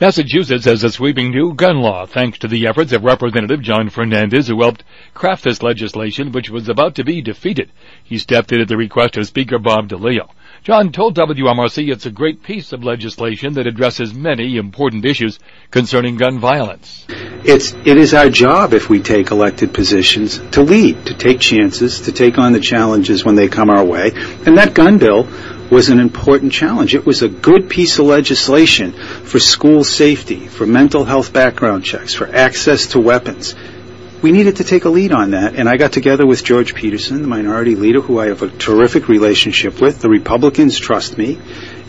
Massachusetts has a sweeping new gun law thanks to the efforts of Representative John Fernandes, who helped craft this legislation, which was about to be defeated. He stepped in at the request of Speaker Bob DeLeo. John told WMRC it's a great piece of legislation that addresses many important issues concerning gun violence. It is our job, if we take elected positions, to lead, to take chances, to take on the challenges when they come our way. And that gun bill was an important challenge. It was a good piece of legislation for school safety, for mental health background checks, for access to weapons. We needed to take a lead on that, and I got together with George Peterson, the minority leader, who I have a terrific relationship with. The Republicans trust me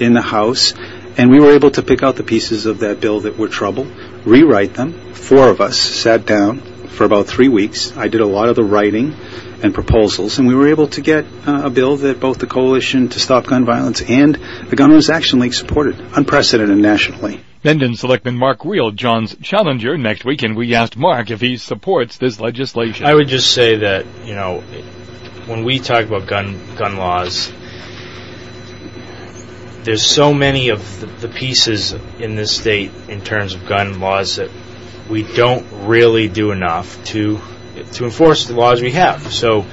in the House, and we were able to pick out the pieces of that bill that were trouble, rewrite them. 4 of us sat down for about 3 weeks. I did a lot of the writing and proposals, and we were able to get a bill that both the Coalition to Stop Gun Violence and the Gun Owners Action League supported, unprecedented nationally. Mendon Selectman Mark Reel, John's challenger next week, and we asked Mark if he supports this legislation. I would just say that, when we talk about gun laws, there's so many of the pieces in this state in terms of gun laws that we don't really do enough to enforce the laws we have. So,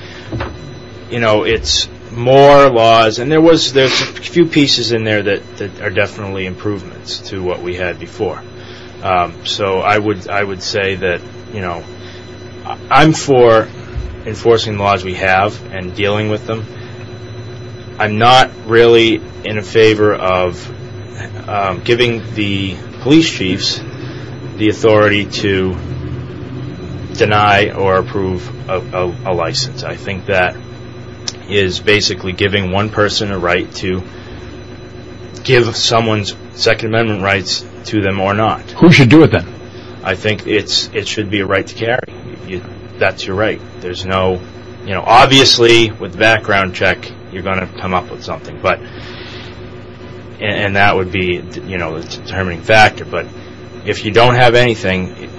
it's more laws, and there's a few pieces in there that are definitely improvements to what we had before. So I would say that, I'm for enforcing the laws we have and dealing with them. I'm not really in a favor of giving the police chiefs the authority to deny or approve a license. I think that is basically giving one person a right to give someone's Second Amendment rights to them or not. Who should do it then? I think it should be a right to carry. That's your right. There's no, obviously with background check you're going to come up with something, but and that would be the determining factor. But if you don't have anything,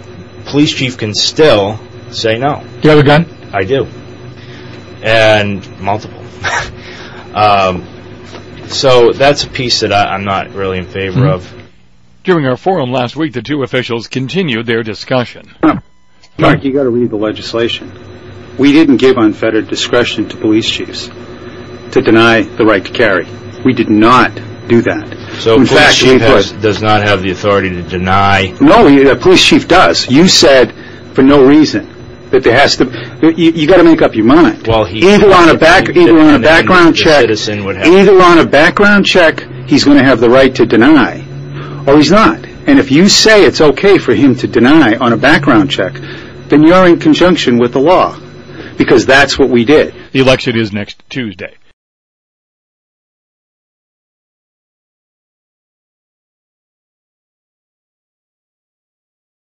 police chief can still say no. Do you have a gun? I do. And multiple. So that's a piece that I'm not really in favor of. During our forum last week, the two officials continued their discussion. Mark, you got to read the legislation. We didn't give unfettered discretion to police chiefs to deny the right to carry. We did not do that. So a police chief does not have the authority to deny? No, a police chief does. You said for no reason that there has to. You got to make up your mind. Well, either on a background check, he's going to have the right to deny, or he's not. And if you say it's okay for him to deny on a background check, then you're in conjunction with the law, because that's what we did. The election is next Tuesday.